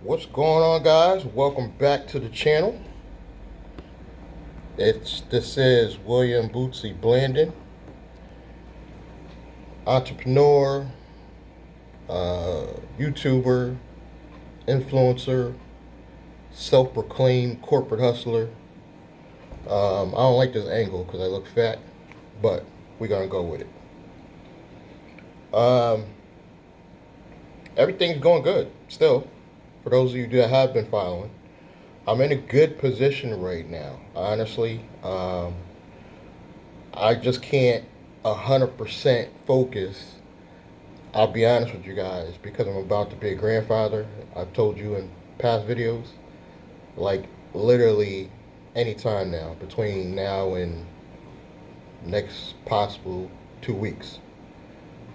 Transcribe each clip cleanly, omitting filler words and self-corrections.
What's going on, guys? Welcome back to the channel. This is William Bootsy Blandon, entrepreneur, uh, YouTuber, influencer, self-proclaimed corporate hustler. I don't like this angle because I look fat, but we're gonna go with it. Um, Everything's going good still. For those of you that have been following, I'm in a good position right now. Honestly, I just can't 100% focus. I'll be honest with you guys because I'm about to be a grandfather. I've told you in past videos, like literally anytime now, between now and next possible 2 weeks.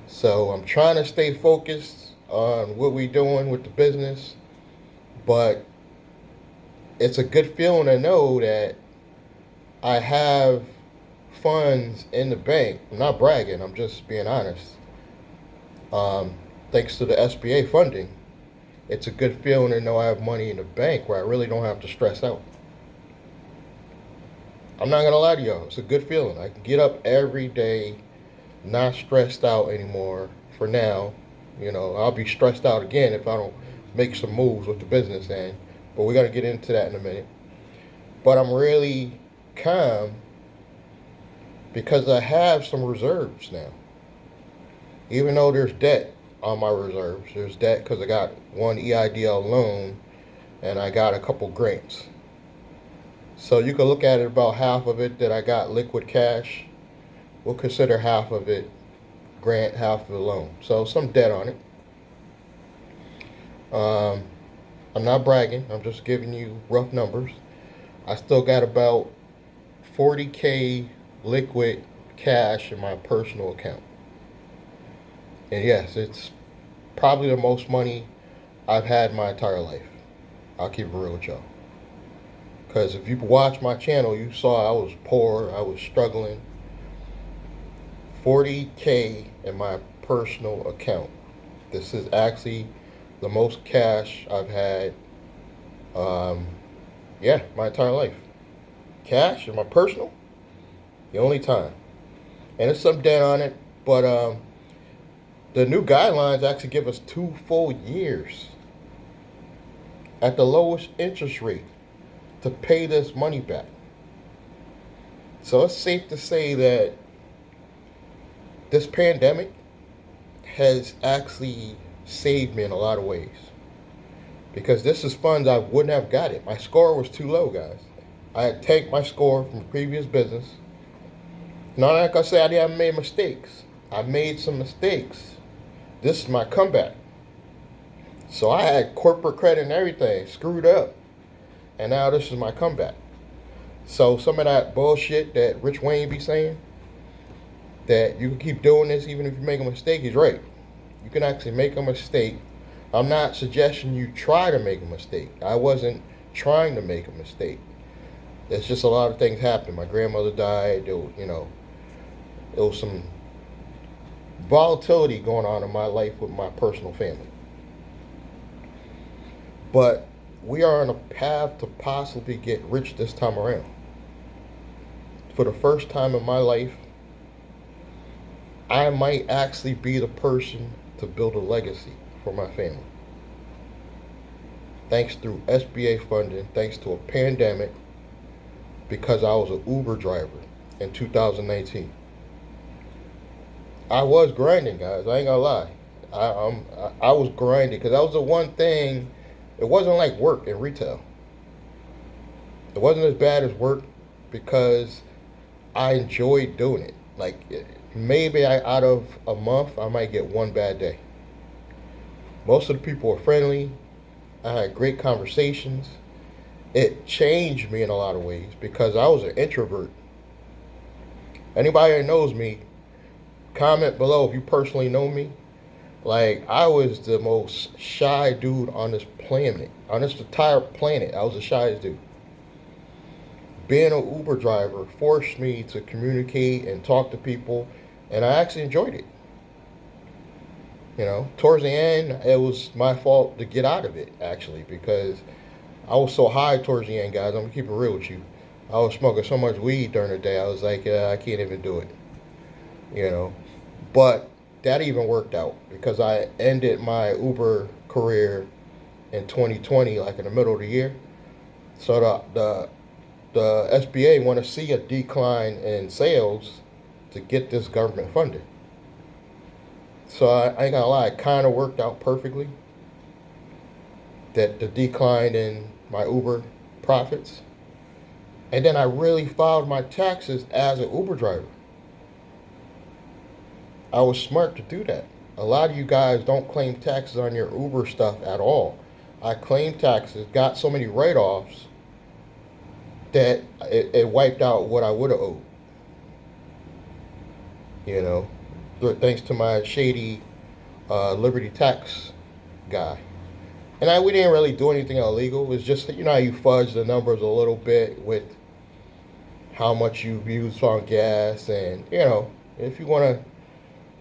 So I'm trying to stay focused on what we're doing with the business, but it's a good feeling to know that I have funds in the bank. I'm not bragging, I'm just being honest. Um, Thanks to the SBA funding, it's a good feeling to know I have money in the bank where I really don't have to stress out. I'm not gonna lie to y'all, it's a good feeling. I can get up every day, not stressed out anymore for now. I'll be stressed out again if I don't make some moves with the business end, but we're gonna get into that in a minute. But I'm really calm because I have some reserves now. Even though there's debt on my reserves, there's debt because I got one EIDL loan and I got a couple grants. So you can look at it about half of it that I got liquid cash. We'll consider half of it grant, half of the loan. So some debt on it. Um, I'm not bragging. I'm just giving you rough numbers. I still got about 40K liquid cash in my personal account. And yes, it's probably the most money I've had my entire life. I'll keep it real with y'all. Because if you watch my channel, you saw I was poor, I was struggling. 40K in my personal account. This is actually the most cash I've had, um, my entire life. Cash in my personal, the only time. And there's some debt on it, but the new guidelines actually give us 2 full years at the lowest interest rate to pay this money back. So it's safe to say that this pandemic has actually saved me in a lot of ways. Because this is funds I wouldn't have got it. My score was too low, guys. I had tanked my score from previous business. Not like I said, I haven't made mistakes. I made some mistakes. This is my comeback. So I had corporate credit and everything screwed up. And now this is my comeback. So some of that bullshit that Rich Wayne be saying, that you can keep doing this even if you make a mistake, he's right. You can actually make a mistake. I'm not suggesting you try to make a mistake. I wasn't trying to make a mistake. There's just a lot of things happened. My grandmother died. There was some volatility going on in my life with my personal family. But we are on a path to possibly get rich this time around. For the first time in my life, I might actually be the person to build a legacy for my family. Thanks through SBA funding, thanks to a pandemic, because I was an Uber driver in 2019. I was grinding, guys. I ain't gonna lie. I was grinding because that was the one thing. It wasn't like work in retail. It wasn't as bad as work because I enjoyed doing it. Like maybe out of a month I might get one bad day. Most of the people were friendly. I had great conversations. It changed me in a lot of ways because I was an introvert. Anybody that knows me, comment below if you personally know me. Like I was the most shy dude on this planet, on this entire planet. I was the shyest dude. Being an Uber driver forced me to communicate and talk to people, and I actually enjoyed it. Towards the end, it was my fault to get out of it, actually, because I was so high towards the end, guys. I'm gonna keep it real with you. I was smoking so much weed during the day. I was like, I can't even do it. You know, but that even worked out because I ended my Uber career in 2020, like in the middle of the year. So the SBA want to see a decline in sales to get this government funded. So I ain't gonna lie, it kind of worked out perfectly. That the decline in my Uber profits, and then I really filed my taxes as an Uber driver. I was smart to do that. A lot of you guys don't claim taxes on your Uber stuff at all. I claimed taxes, got so many write-offs that it wiped out what I would have owed. You know, thanks to my shady Liberty Tax guy. And we didn't really do anything illegal. It's just that, how you fudge the numbers a little bit with how much you use on gas. And, if you want to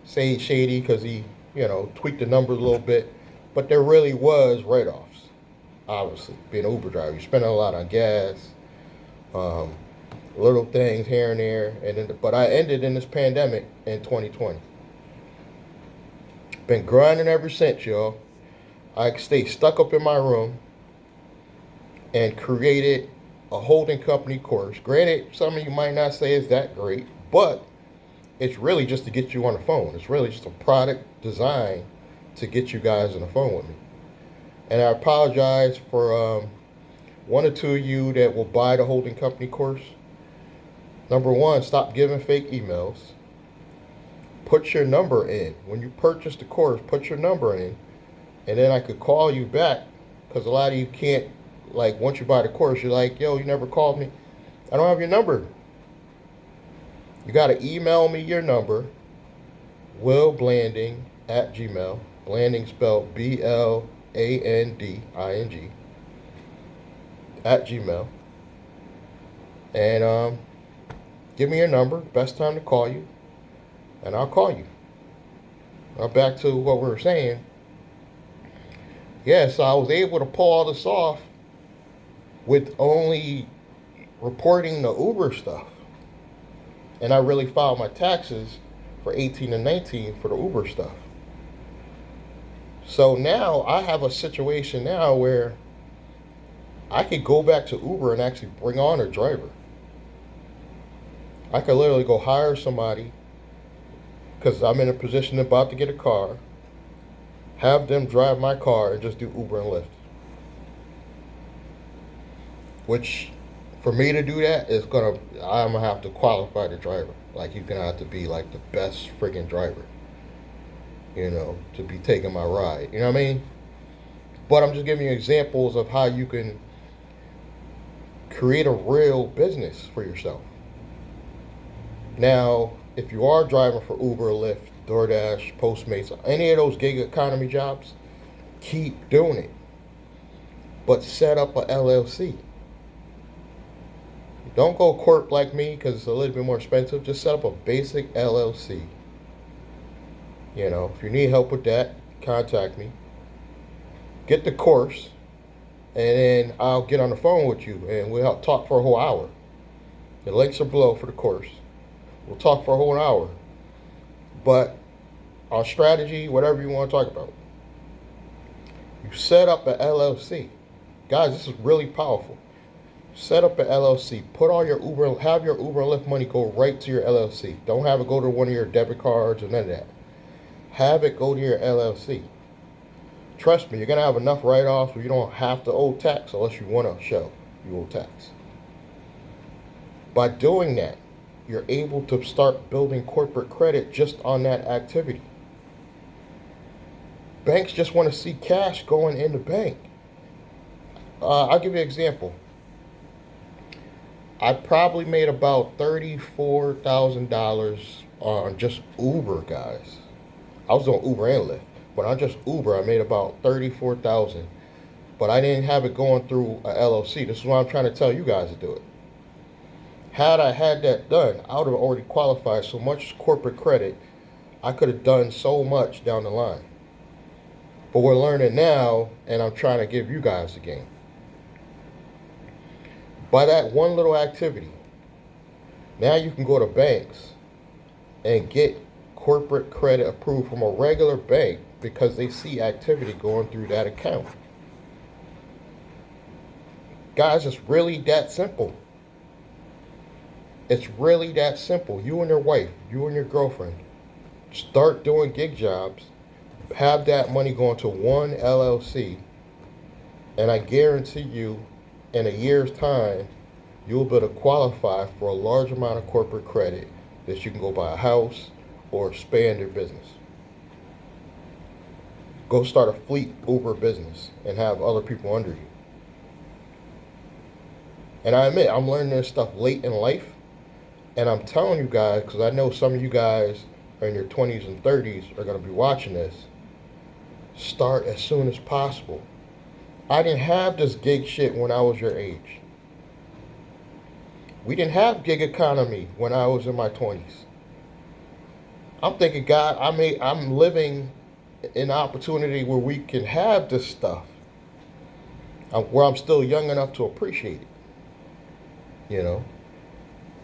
say shady because he, tweaked the numbers a little bit. But there really was write-offs, obviously, being an Uber driver. You're spending a lot on gas, um, little things here and there. But I ended in this pandemic in 2020. Been grinding ever since, y'all. I stayed stuck up in my room and created a holding company course. Granted, some of you might not say it's that great, but it's really just to get you on the phone. It's really just a product design to get you guys on the phone with me. And I apologize for one or two of you that will buy the holding company course. Number one, stop giving fake emails. Put your number in. When you purchase the course, put your number in, and then I could call you back, because a lot of you can't, like, once you buy the course, you're like, yo, you never called me. I don't have your number. You got to email me your number, willblanding@gmail. Blanding spelled BLANDING @gmail. And give me your number, best time to call you, and I'll call you. Now back to what we were saying. Yeah, so I was able to pull all this off with only reporting the Uber stuff. And I really filed my taxes for 18 and 19 for the Uber stuff. So now I have a situation now where I could go back to Uber and actually bring on a driver. I could literally go hire somebody because I'm in a position about to get a car, have them drive my car and just do Uber and Lyft. Which, for me to do that, I'm gonna have to qualify the driver. Like, you're gonna have to be like the best friggin' driver, to be taking my ride. You know what I mean? But I'm just giving you examples of how you can create a real business for yourself. Now, if you are driving for Uber, Lyft, DoorDash, Postmates, any of those gig economy jobs, keep doing it. But set up a LLC. Don't go corp like me because it's a little bit more expensive. Just set up a basic LLC. If you need help with that, contact me. Get the course, and then I'll get on the phone with you and we'll talk for a whole hour. The links are below for the course. We'll talk for a whole hour. But on strategy, whatever you want to talk about, you set up an LLC. Guys, this is really powerful. Set up an LLC. Put all your Uber, have your Uber and Lyft money go right to your LLC. Don't have it go to one of your debit cards or none of that. Have it go to your LLC. Trust me, you're going to have enough write-offs where you don't have to owe tax unless you want to show you owe tax. By doing that, you're able to start building corporate credit just on that activity. Banks just want to see cash going in the bank. I'll give you an example. I probably made about $34,000 on just Uber, guys. I was doing Uber and Lyft, but on just Uber, I made about $34,000. But I didn't have it going through a LLC. This is why I'm trying to tell you guys to do it. Had I had that done, I would have already qualified so much corporate credit. I could have done so much down the line. But we're learning now, and I'm trying to give you guys the game. By that one little activity, now you can go to banks and get corporate credit approved from a regular bank because they see activity going through that account. Guys, it's really that simple. It's really that simple. You and your wife, you and your girlfriend, start doing gig jobs, have that money going to one LLC, and I guarantee you, in a year's time, you'll be able to qualify for a large amount of corporate credit that you can go buy a house or expand your business. Go start a fleet Uber business and have other people under you. And I admit, I'm learning this stuff late in life. And I'm telling you guys, because I know some of you guys are in your 20s and 30s are going to be watching this, start as soon as possible. I didn't have this gig shit when I was your age. We didn't have gig economy when I was in my 20s. I'm thinking, God, I'm living in an opportunity where we can have this stuff, where I'm still young enough to appreciate it. You know,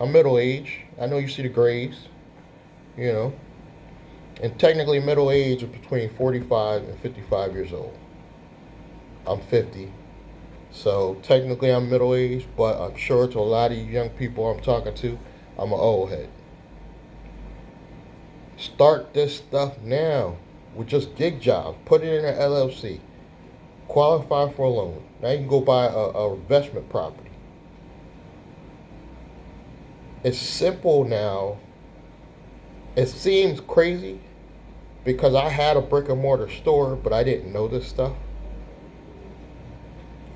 I'm middle age. I know you see the grays. You know, and technically middle age is between 45 and 55 years old. I'm 50. So technically I'm middle aged, but I'm sure to a lot of you young people I'm talking to, I'm an old head. Start this stuff now with just gig jobs. Put it in an LLC. Qualify for a loan. Now you can go buy a investment property. It's simple now. It seems crazy because I had a brick and mortar store, but I didn't know this stuff.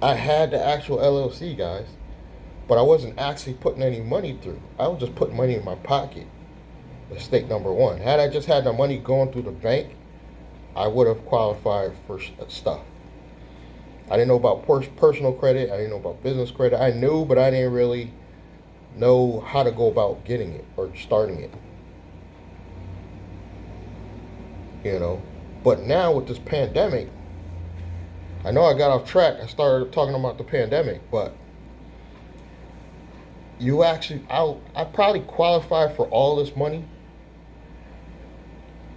I had the actual LLC, guys, but I wasn't actually putting any money through. I was just putting money in my pocket. Mistake number one. Had I just had the money going through the bank, I would have qualified for stuff. I didn't know about personal credit. I didn't know about business credit. I knew, but I didn't really know how to go about getting it or starting it. You know, but now with this pandemic, I know I got off track. I started talking about the pandemic, but you actually, I probably qualified for all this money.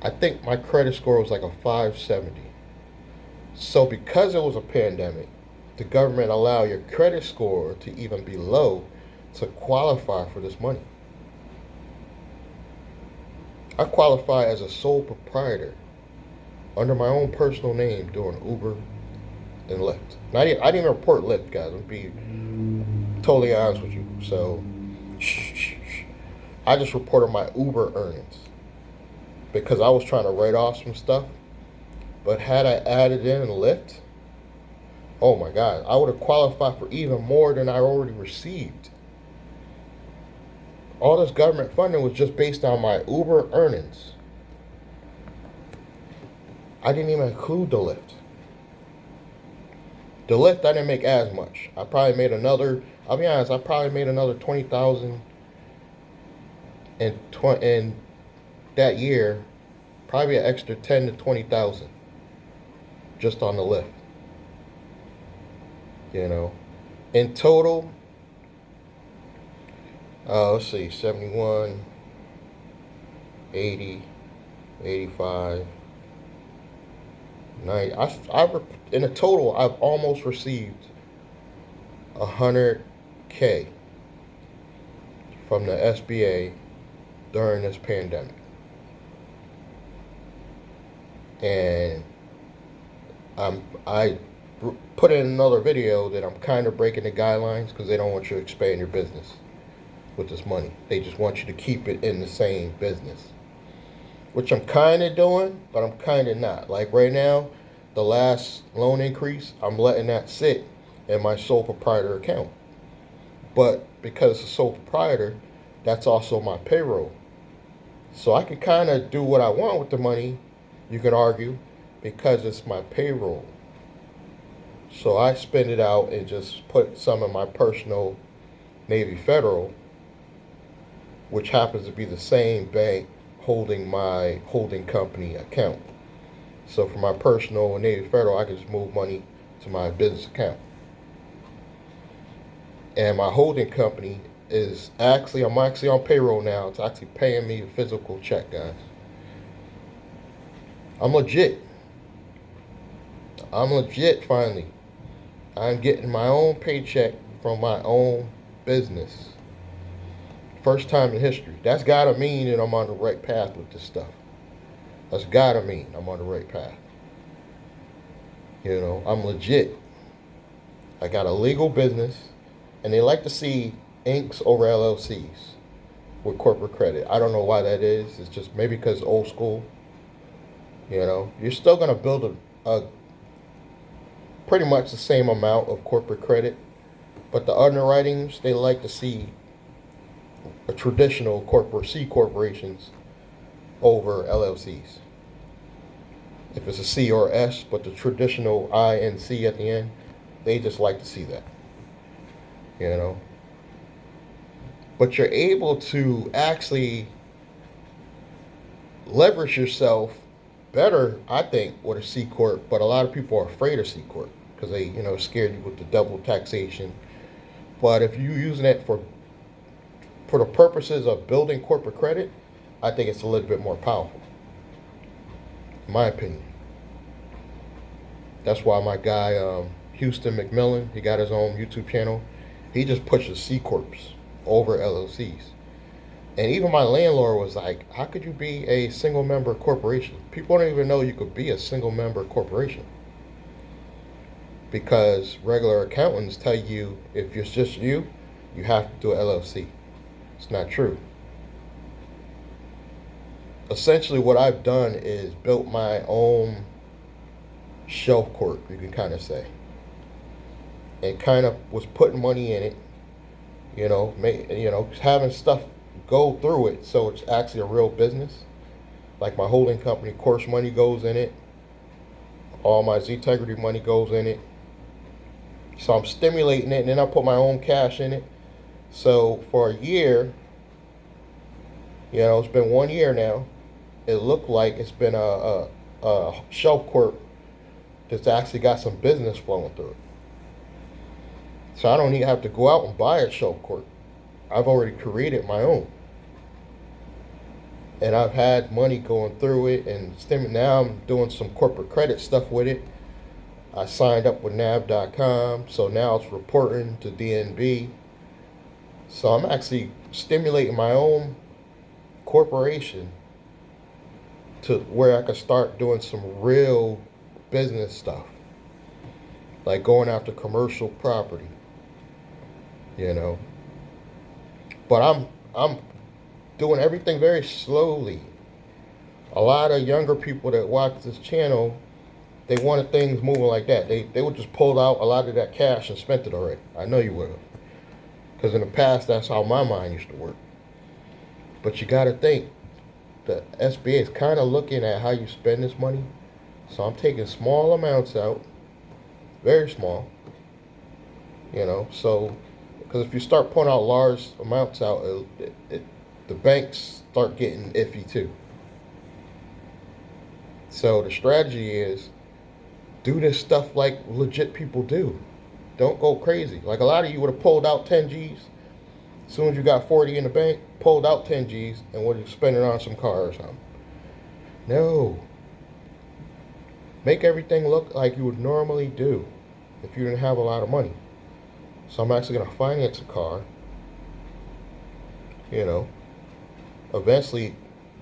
I think my credit score was like a 570. So because it was a pandemic, the government allowed your credit score to even be low to qualify for this money. I qualify as a sole proprietor under my own personal name doing Uber and Lyft. And I didn't even report Lyft, guys. I'm being totally honest with you. So, I just reported my Uber earnings because I was trying to write off some stuff. But had I added in Lyft, oh my God, I would have qualified for even more than I already received. All this government funding was just based on my Uber earnings. I didn't even include the Lyft. The Lyft, I didn't make as much. I probably made another, I'll be honest, I probably made another 20,000 in that year, probably an extra 10 to 20,000 just on the Lyft. You know, in total, let's see, 71, 80, 85, 90. In a total, I've almost received 100K from the SBA during this pandemic. And I put in another video that I'm kind of breaking the guidelines because they don't want you to expand your business with this money. They just want you to keep it in the same business, which I'm kind of doing, but I'm kind of not. Like right now, the last loan increase, I'm letting that sit in my sole proprietor account. But because it's a sole proprietor, that's also my payroll. So I can kind of do what I want with the money, you could argue, because it's my payroll. So I spend it out and just put some of my personal Navy Federal, which happens to be the same bank holding my holding company account. So for my personal and Navy Federal, I can just move money to my business account. And my holding company is I'm actually on payroll now. It's actually paying me a physical check, guys. I'm legit. I'm legit finally. I'm getting my own paycheck from my own business. First time in history. That's gotta mean that I'm on the right path with this stuff. That's gotta mean I'm on the right path. I'm legit. I got a legal business, and they like to see Incs over LLCs with corporate credit. I don't know why that is. It's just maybe because old school. You're still gonna build a pretty much the same amount of corporate credit, but the underwritings they like to see a traditional corporate C corporations over LLCs. If it's a C or S, but the traditional I and C at the end, they just like to see that. You know. But you're able to actually leverage yourself better, I think, with a C corp. But a lot of people are afraid of C corp because they, scared you with the double taxation. But if you're using it for the purposes of building corporate credit, I think it's a little bit more powerful, in my opinion. That's why my guy Houston McMillan, he got his own YouTube channel. He just pushes C corps over LLCs. And even my landlord was like, how could you be a single member corporation? People don't even know you could be a single member corporation. Because regular accountants tell you if it's just you, you have to do an LLC. It's not true. Essentially, what I've done is built my own shelf corp, you can kind of say. And kind of was putting money in it, having stuff go through it so it's actually a real business. Like my holding company, course money goes in it. All my Z-Tegrity money goes in it. So I'm stimulating it, and then I put my own cash in it. So for a year, it's been 1 year now. It looked like it's been a shelf corp that's actually got some business flowing through it. So I don't even have to go out and buy a shelf corp. I've already created my own. And I've had money going through it, and now I'm doing some corporate credit stuff with it. I signed up with nav.com, so now it's reporting to DNB. So I'm actually stimulating my own corporation to where I can start doing some real business stuff, like going after commercial property, But I'm doing everything very slowly. A lot of younger people that watch this channel, they wanted things moving like that. They would just pull out a lot of that cash and spent it already. I know you would have. Because in the past, that's how my mind used to work. But you got to think, the SBA is kind of looking at how you spend this money. So I'm taking small amounts out, very small, so, because if you start pulling out large amounts out, the banks start getting iffy too. So the strategy is do this stuff like legit people do. Don't go crazy. Like a lot of you would have pulled out 10 G's. As soon as you got 40 in the bank, pulled out 10 G's and would have spent it on some car or something. No. Make everything look like you would normally do if you didn't have a lot of money. So I'm actually going to finance a car, eventually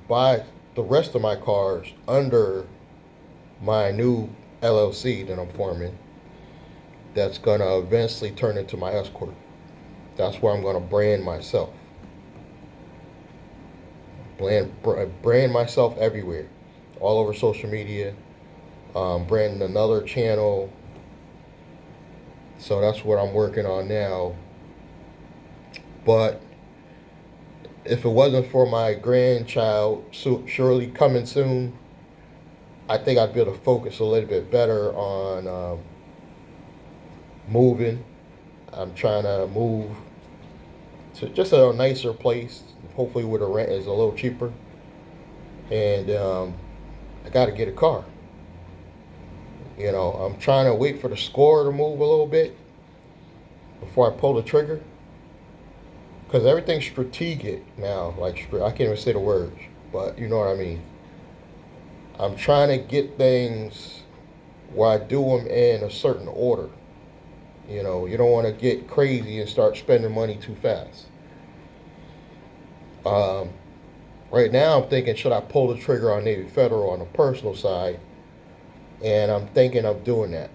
buy the rest of my cars under my new LLC that I'm forming that's going to eventually turn into my S Corp. That's where I'm going to brand myself. Brand myself everywhere, all over social media, branding another channel. So that's what I'm working on now. But if it wasn't for my grandchild surely coming soon, I think I'd be able to focus a little bit better on moving. I'm trying to move to just a nicer place, hopefully where the rent is a little cheaper. And I got to get a car. I'm trying to wait for the score to move a little bit before I pull the trigger. Because everything's strategic now. Like, I can't even say the words, but you know what I mean. I'm trying to get things where I do them in a certain order. You don't want to get crazy and start spending money too fast. Um, right now, I'm thinking, should I pull the trigger on Navy Federal on the personal side? And I'm thinking of doing that.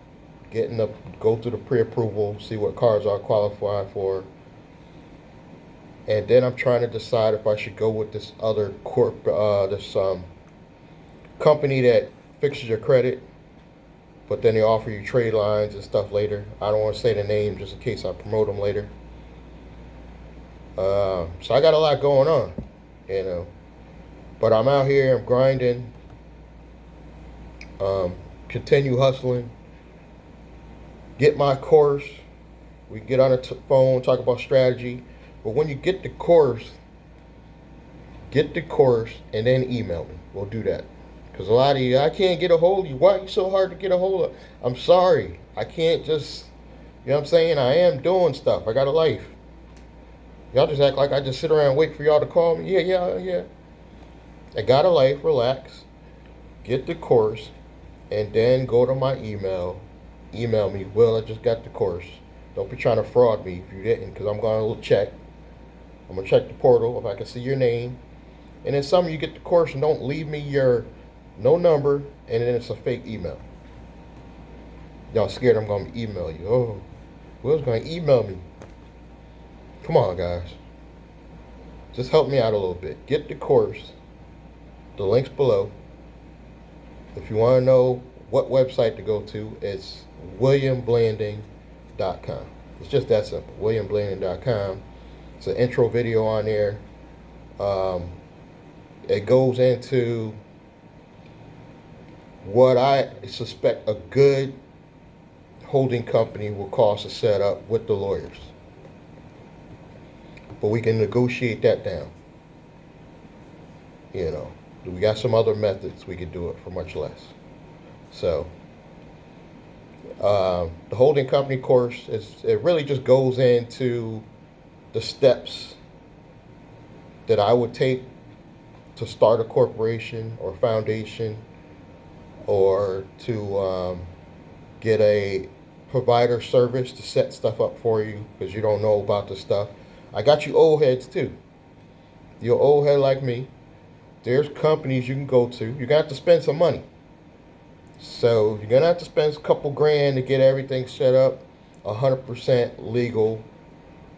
Go through the pre-approval, see what cars I qualify for. And then I'm trying to decide if I should go with this other this company that fixes your credit, but then they offer you trade lines and stuff later. I don't want to say the name just in case I promote them later. So I got a lot going on, but I'm out here, I'm grinding, continue hustling, get my course. We get on the phone, talk about strategy. But when you get the course, and then email me. We'll do that. Because a lot of you, I can't get a hold of you. Why are you so hard to get a hold of? I'm sorry. I can't just, you know what I'm saying? I am doing stuff. I got a life. Y'all just act like I just sit around and wait for y'all to call me. Yeah. I got a life. Relax. Get the course. And then go to my email. Email me. Will, I just got the course. Don't be trying to fraud me if you didn't. Because I'm going to check. I'm going to check the portal if I can see your name. And then some of you get the course and don't leave me your no number, and then it's a fake email. Y'all scared I'm going to email you. Oh, Will's going to email me. Come on, guys. Just help me out a little bit. Get the course. The link's below. If you want to know what website to go to, it's williamblanding.com. It's just that simple. williamblanding.com. It's an intro video on there. It goes into what I suspect a good holding company will cost to set up with the lawyers. But we can negotiate that down. We got some other methods we could do it for much less. So, the holding company course, it really just goes into the steps that I would take to start a corporation or foundation, or to get a provider service to set stuff up for you because you don't know about the stuff. I got you old heads too. You're old head like me. There's companies you can go to. You're going to have to spend some money. So you're going to have to spend a couple grand to get everything set up 100% legal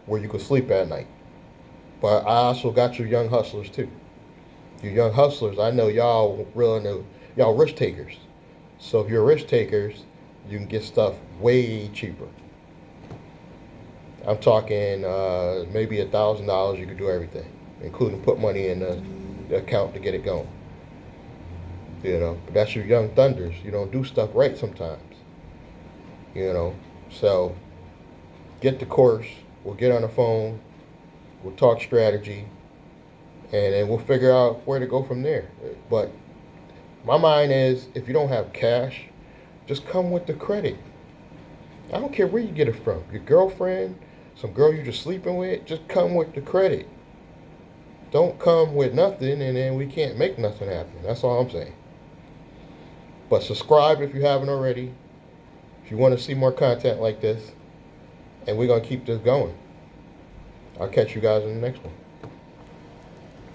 where you can sleep at night. But I also got you young hustlers too. You young hustlers, I know y'all risk takers. So if you're risk takers, you can get stuff way cheaper. I'm talking maybe $1,000. You can do everything, including put money in the account to get it going. But that's your young thunders. You don't do stuff right sometimes. So get the course. We'll get on the phone. We'll talk strategy, and then we'll figure out where to go from there. But my mind is, if you don't have cash, just come with the credit. I don't care where you get it from. Your girlfriend, some girl you're just sleeping with, just come with the credit. Don't come with nothing, and then we can't make nothing happen. That's all I'm saying. But subscribe if you haven't already. If you want to see more content like this, and we're going to keep this going. I'll catch you guys in the next one.